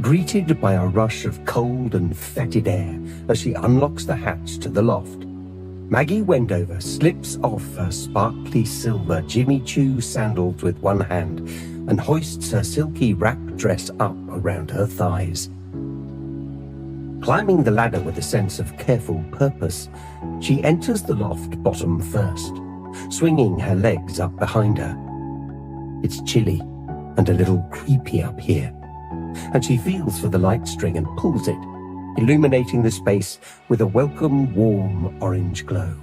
greeted by a rush of cold and fetid air as she unlocks the hatch to the loft. Maggie Wendover slips off her sparkly silver Jimmy Choo sandals with one hand and hoists her silky wrap dress up around her thighs. Climbing the ladder with a sense of careful purpose, she enters the loft bottom first, swinging her legs up behind her. It's chilly and a little creepy up here, and she feels for the light string and pulls it, illuminating the space with a welcome warm orange glow.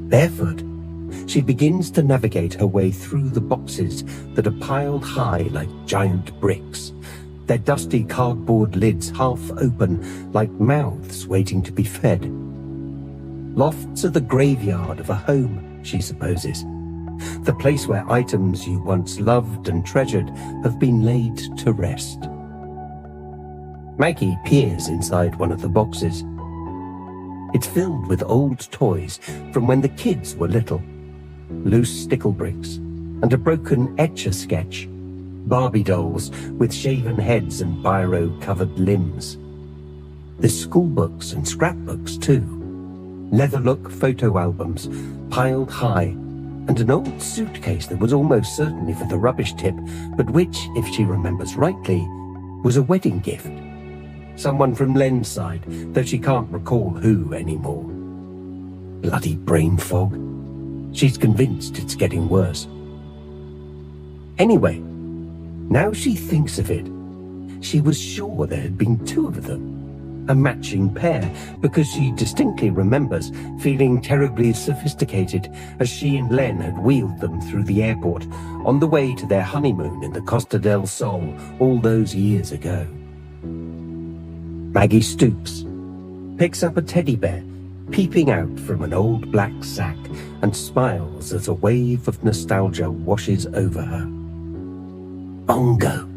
Barefoot, she begins to navigate her way through the boxes that are piled high like giant bricks, their dusty cardboard lids half open like mouths waiting to be fed. Lofts are the graveyard of a home, she supposes, the place where items you once loved and treasured have been laid to rest. Maggie peers inside one of the boxes. It's filled with old toys from when the kids were little. Loose stickle bricks and a broken Etch-a-Sketch. Barbie dolls with shaven heads and biro-covered limbs. There's school books and scrapbooks too. Leather-look photo albums piled high, and an old suitcase that was almost certainly for the rubbish tip, but which, if she remembers rightly, was a wedding gift. Someone from Len's side, though she can't recall who anymore. Bloody brain fog. She's convinced it's getting worse. Anyway, now she thinks of it, she was sure there had been two of them, a matching pair, because she distinctly remembers feeling terribly sophisticated as she and Len had wheeled them through the airport on the way to their honeymoon in the Costa del Sol all those years ago. Maggie stoops, picks up a teddy bear, peeping out from an old black sack, and smiles as a wave of nostalgia washes over her. Bongo.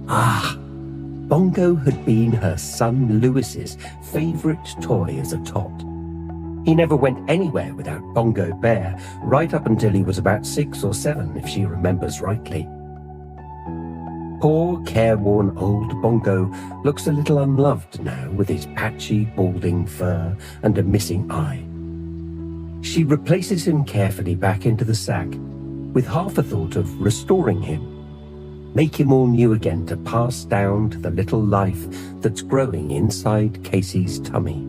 Ah, Bongo had been her son Lewis's favourite toy as a tot. He never went anywhere without Bongo Bear, right up until he was about 6 or 7, if she remembers rightly. Poor, careworn old Bongo looks a little unloved now with his patchy, balding fur and a missing eye. She replaces him carefully back into the sack, with half a thought of restoring him, make him all new again to pass down to the little life that's growing inside Casey's tummy.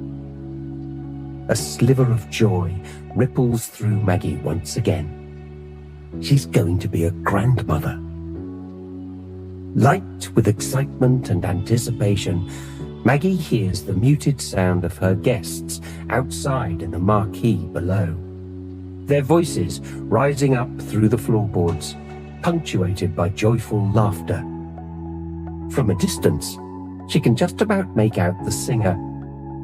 A sliver of joy ripples through Maggie once again. She's going to be a grandmother. Light with excitement and anticipation, Maggie hears the muted sound of her guests outside in the marquee below. Their voices rising up through the floorboards, punctuated by joyful laughter. From a distance, she can just about make out the singer,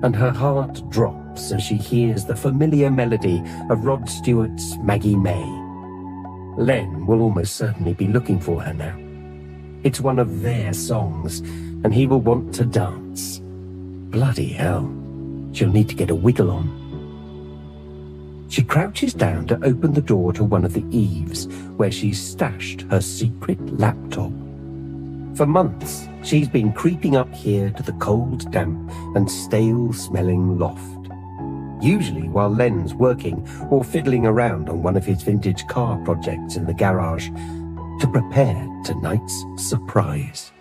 and her heart drops as she hears the familiar melody of Rod Stewart's Maggie May. Len will almost certainly be looking for her now. It's one of their songs, and he will want to dance. Bloody hell, she'll need to get a wiggle on. She crouches down to open the door to one of the eaves where she's stashed her secret laptop. For months, she's been creeping up here to the cold, damp and stale-smelling loft. Usually while Len's working or fiddling around on one of his vintage car projects in the garage to prepare tonight's surprise.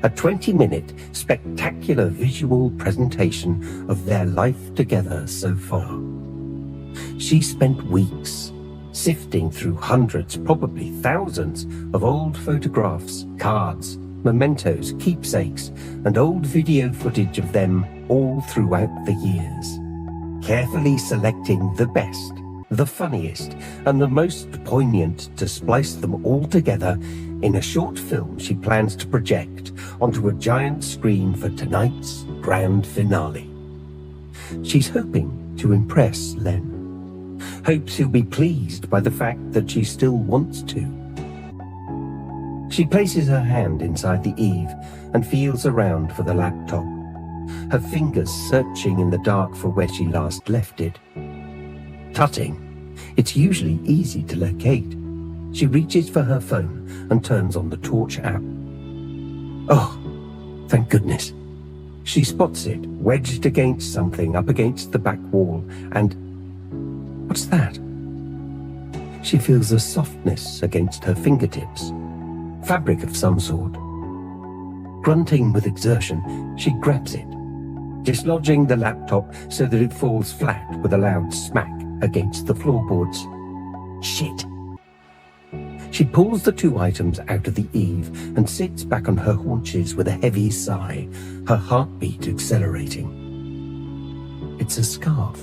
A 20-minute spectacular visual presentation of their life together so far. She spent weeks sifting through hundreds, probably thousands, of old photographs, cards, mementos, keepsakes, and old video footage of them all throughout the years, carefully selecting the best, the funniest, and the most poignant to splice them all together in a short film she plans to project onto a giant screen for tonight's grand finale. She's hoping to impress Len. Hopes he'll be pleased by the fact that she still wants to. She places her hand inside the eave and feels around for the laptop, her fingers searching in the dark for where she last left it. Tutting, it's usually easy to locate. She reaches for her phone and turns on the torch app. Oh, thank goodness. She spots it, wedged against something up against the back wall, and... what's that? She feels a softness against her fingertips. Fabric of some sort. Grunting with exertion, she grabs it, dislodging the laptop so that it falls flat with a loud smack against the floorboards. Shit. She pulls the two items out of the eave and sits back on her haunches with a heavy sigh, her heartbeat accelerating. It's a scarf.